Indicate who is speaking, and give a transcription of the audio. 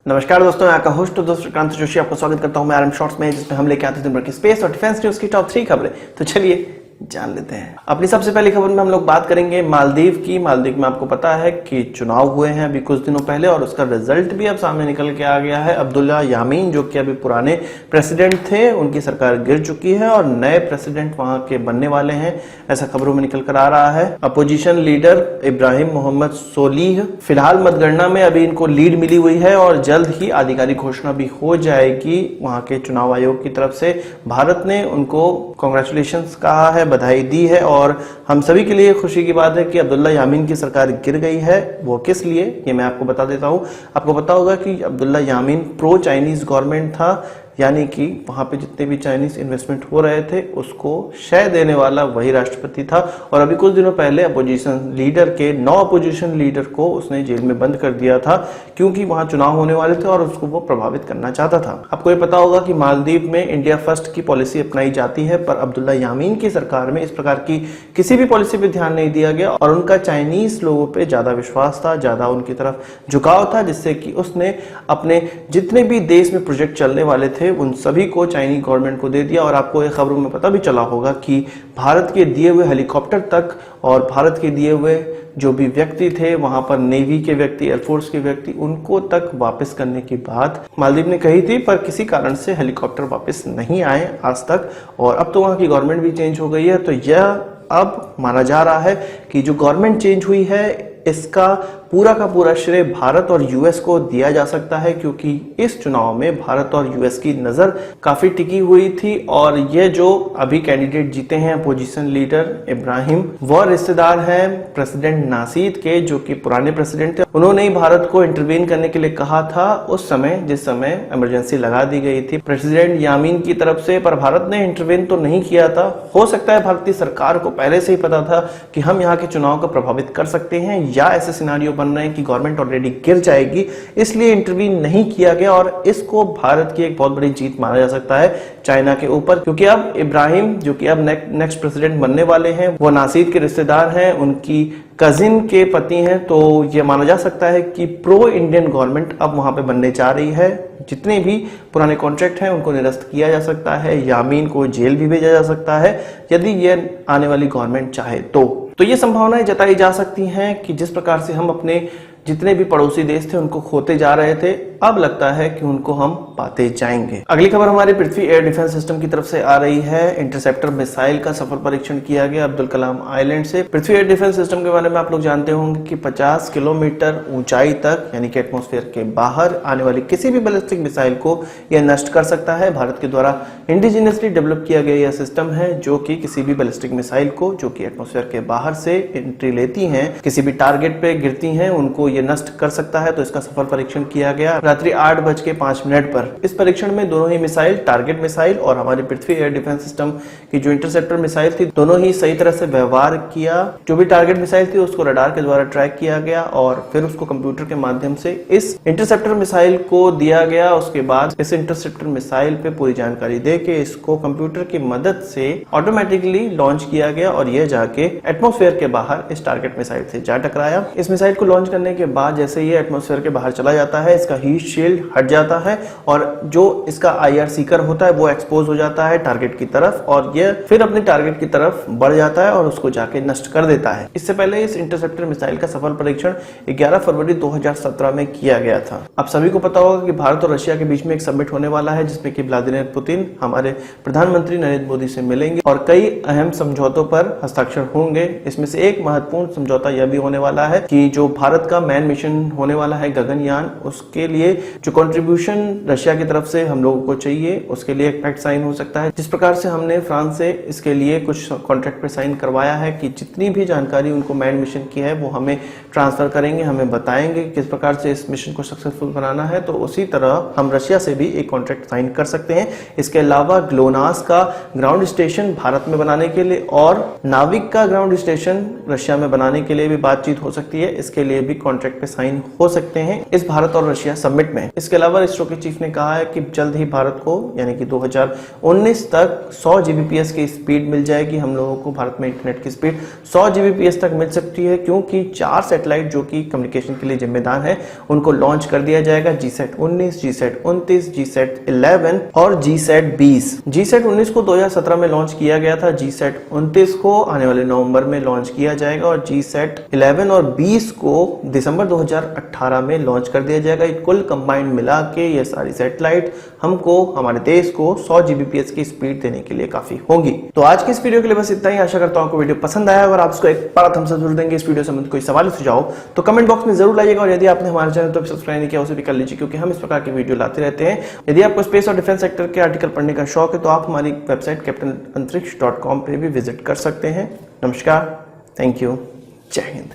Speaker 1: नमस्कार दोस्तों, यहाँ का होस्ट दोस्त श्रीकांत जोशी आपको स्वागत करता हूँ मैं आरएम शॉर्ट्स में, जिसमें हम लेके आते हैं दिन भर की स्पेस और डिफेंस न्यूज की टॉप 3 खबरें। तो चलिए जान लेते हैं। अपनी सबसे पहली खबर में हम लोग बात करेंगे मालदीव की। मालदीव में आपको पता है कि चुनाव हुए हैं अभी कुछ दिनों पहले और उसका रिजल्ट भी अब सामने निकल के आ गया है। अब्दुल्ला यामीन जो कि अभी पुराने प्रेसिडेंट थे, उनकी सरकार गिर चुकी है और नए प्रेसिडेंट वहां के बनने वाले हैं, ऐसा खबरों में निकल कर आ रहा है। अपोजिशन लीडर इब्राहिम मोहम्मद सोलीह फिलहाल मतगणना में अभी इनको लीड मिली हुई है और जल्द ही आधिकारिक घोषणा भी हो जाएगी वहां के चुनाव आयोग की तरफ से। भारत ने उनको कांग्रेचुलेशंस कहा है, बधाई दी है और हम सभी के लिए खुशी की बात है कि अब्दुल्ला यामीन की सरकार गिर गई है। वो किस लिए, ये मैं आपको बता देता हूं। आपको पता होगा कि अब्दुल्ला यामीन प्रो चाइनीज गवर्नमेंट था, यानी कि वहां पे जितने भी चाइनीज इन्वेस्टमेंट हो रहे थे उसको शय देने वाला वही राष्ट्रपति था। और अभी कुछ दिनों पहले अपोजिशन लीडर के 9 अपोजिशन लीडर को उसने जेल में बंद कर दिया था, क्योंकि वहां चुनाव होने वाले थे और उसको वो प्रभावित करना चाहता था। आपको ये पता होगा कि मालदीव में इंडिया फर्स्ट की पॉलिसी अपनाई जाती है, पर अब्दुल्ला यामीन की सरकार में इस प्रकार की किसी भी पॉलिसी पे ध्यान नहीं दिया गया और उनका चाइनीज लोगों पे ज्यादा विश्वास था, ज्यादा उनकी तरफ झुकाव था, जिससे कि उसने अपने जितने भी देश में प्रोजेक्ट चलने वाले थे उन सभी को चाइनीज गवर्नमेंट को दे दिया। और आपको ये खबरों में पता भी चला होगा कि भारत के दिए हुए हेलीकॉप्टर तक और भारत के दिए हुए जो भी व्यक्ति थे वहां पर, नेवी के व्यक्ति, एयरफोर्स के व्यक्ति, उनको तक वापस करने की बात मालदीव ने कही थी, पर किसी कारण से हेलीकॉप्टर वापस नहीं आए आज तक। और अब तो वहां की गवर्नमेंट भी चेंज हो गई है, तो यह अब माना जा रहा है कि जो गवर्नमेंट चेंज हुई है इसका पूरा का पूरा श्रेय भारत और यूएस को दिया जा सकता है, क्योंकि इस चुनाव में भारत और यूएस की नजर काफी टिकी हुई थी। और ये जो अभी कैंडिडेट जीते हैं अपोजिशन लीडर इब्राहिम, वह रिश्तेदार हैं प्रेसिडेंट नासीद के, जो कि पुराने प्रेसिडेंट थे। उन्होंने ही भारत को इंटरवीन करने के लिए कहा था उस समय जिस समय इमरजेंसी लगा दी गई थी प्रेसिडेंट यामीन की तरफ से, पर भारत ने इंटरवीन तो नहीं किया था। हो सकता है भारतीय सरकार को पहले से ही पता था कि हम यहाँ के चुनाव को प्रभावित कर सकते हैं, या ऐसे सिनारियो बन रहे हैं कि गवर्नमेंट ऑलरेडी गिर जाएगी, इसलिए इंटरवीन नहीं किया गया। और इसको भारत की एक बहुत बड़ी जीत माना जा सकता है चाइना के ऊपर, क्योंकि अब इब्राहिम जो कि अब नेक्स्ट प्रेसिडेंट बनने वाले हैं, वो नासीद के रिश्तेदार हैं, उनकी कजिन के पति हैं। तो यह माना जा सकता है कि प्रो इंडियन गवर्नमेंट अब वहां पे बनने जा रही है। जितने भी पुराने कॉन्ट्रैक्ट हैं उनको निरस्त किया जा सकता है, यामीन को जेल भी भेजा जा सकता है यदि ये आने वाली गवर्नमेंट चाहे तो ये संभावनाएं जताई जा सकती हैं कि जिस प्रकार से हम अपने जितने भी पड़ोसी देश थे उनको खोते जा रहे थे, अब लगता है कि उनको हम पाते जाएंगे। अगली खबर हमारी पृथ्वी एयर डिफेंस सिस्टम की तरफ से आ रही है। इंटरसेप्टर मिसाइल का सफल परीक्षण किया गया अब्दुल कलाम आइलैंड से। पृथ्वी एयर डिफेंस सिस्टम के बारे में आप लोग जानते होंगे कि 50 किलोमीटर ऊंचाई तक, यानी कि एटमॉस्फेयर के बाहर आने वाली किसी भी बैलिस्टिक मिसाइल को यह नष्ट कर सकता है। भारत के द्वारा इंडिजिनियसली डेवलप किया गया यह सिस्टम है, जो कि किसी भी बैलिस्टिक मिसाइल को जो कि एटमॉस्फेयर के बाहर से एंट्री लेती हैं, किसी भी टारगेट पे गिरती हैं, उनको ये नष्ट कर सकता है। तो इसका सफल परीक्षण किया गया रात्रि 8:05 पर। इस परीक्षण में दोनों ही मिसाइल, टारगेट मिसाइल और हमारी पृथ्वी एयर डिफेंस सिस्टम की जो इंटरसेप्टर मिसाइल थी, दोनों ही सही तरह से व्यवहार किया। जो भी टारगेट मिसाइल थी उसको रडार के द्वारा ट्रैक किया गया और फिर उसको कंप्यूटर के माध्यम से इस इंटरसेप्टर मिसाइल को दिया गया। उसके बाद इस इंटरसेप्टर मिसाइल पे पूरी जानकारी दे के इसको कंप्यूटर की मदद से ऑटोमेटिकली लॉन्च किया गया और यह जाके एटमॉस्फेयर के बाहर इस टारगेट मिसाइल से जा टकराया। इस मिसाइल को लॉन्च करने के बाद जैसे ये एटमॉस्फेयर के बाहर चला जाता है, इसका हीट शील्ड हट जाता है और जो इसका IR सीकर होता है वो एक्सपोज हो जाता है टारगेट की तरफ और ये फिर अपने टारगेट की तरफ बढ़ जाता है और उसको जाके नष्ट कर देता है। इससे पहले इस इंटरसेप्टर मिसाइल का सफल परीक्षण 11 फरवरी 2017 में किया गया था। आप सभी को पता होगा कि भारत और रशिया के बीच में एक समिट होने वाला है, जिसमें कि व्लादिमीर पुतिन हमारे प्रधानमंत्री नरेंद्र मोदी से मिलेंगे और कई अहम समझौतों पर हस्ताक्षर होंगे। इसमें से एक महत्वपूर्ण समझौता यह भी होने वाला है कि जो भारत का मैन मिशन होने वाला है गगनयान, उसके लिए जो कंट्रीब्यूशन रशिया की तरफ से हम लोगों को चाहिए, उसके लिए एक पैक्ट साइन हो सकता है। जिस प्रकार से हमने फ्रांस से इसके लिए कुछ कॉन्ट्रैक्ट पे साइन करवाया है कि जितनी भी जानकारी उनको मैन मिशन की है वो हमें ट्रांसफर करेंगे, हमें बताएंगे किस प्रकार से इस मिशन को सक्सेसफुल बनाना है, तो उसी तरह हम रशिया से भी एक कॉन्ट्रैक्ट साइन कर सकते हैं। इसके अलावा ग्लोनास का ग्राउंड स्टेशन भारत में बनाने के लिए और नाविक का ग्राउंड स्टेशन रशिया में बनाने के लिए भी बातचीत हो सकती है। इसके लिए भी कॉन्ट्रैक्ट पे साइन हो सकते हैं इस भारत और रशिया समिट समिट में। इसके अलावा इसरो के चीफ ने कहा है कि जल्द ही भारत को यानी कि 2019 तक 100 Gbps की स्पीड मिल जाएगी। हम लोगों को भारत में इंटरनेट की स्पीड 100 Gbps तक मिल सकती है, क्योंकि 4 सैटेलाइट जो कि कम्युनिकेशन के लिए जिम्मेदार है उनको लॉन्च कर दिया जाएगा। GSAT-19, GSAT-29, GSAT-11 और GSAT-20। GSAT-19 को 2017 में लॉन्च किया गया था, GSAT-29 को आने वाले नवंबर में लॉन्च किया जाएगा और GSAT-11 और 20 को दिसंबर 2018 में लॉन्च कर दिया जाएगा। कुल कंबाइंड मिला के ये सारी सैटेलाइट हमको, हमारे देश को 100 Gbps की स्पीड देने के लिए काफी होंगी। तो आज की इस वीडियो के लिए बस इतना ही। आशा करता हूं आपको वीडियो पसंद आया। अगर आप इसको एक बड़ा थम्स अप जरूर देंगे। इस वीडियो से संबंधित कोई सवाल सुझाव तो कमेंट बॉक्स में जरूर लाइएगा, और यदि आपने हमारे चैनल तो सब्सक्राइब नहीं किया उसे भी कर लीजिए, क्योंकि हम इस प्रकार की वीडियो लाते रहते हैं। यदि आपको स्पेस और डिफेंस सेक्टर के आर्टिकल पढ़ने का शौक है तो आप हमारी वेबसाइट captainantariksha.com पे भी विजिट कर सकते हैं। नमस्कार, थैंक यू, जय हिंद।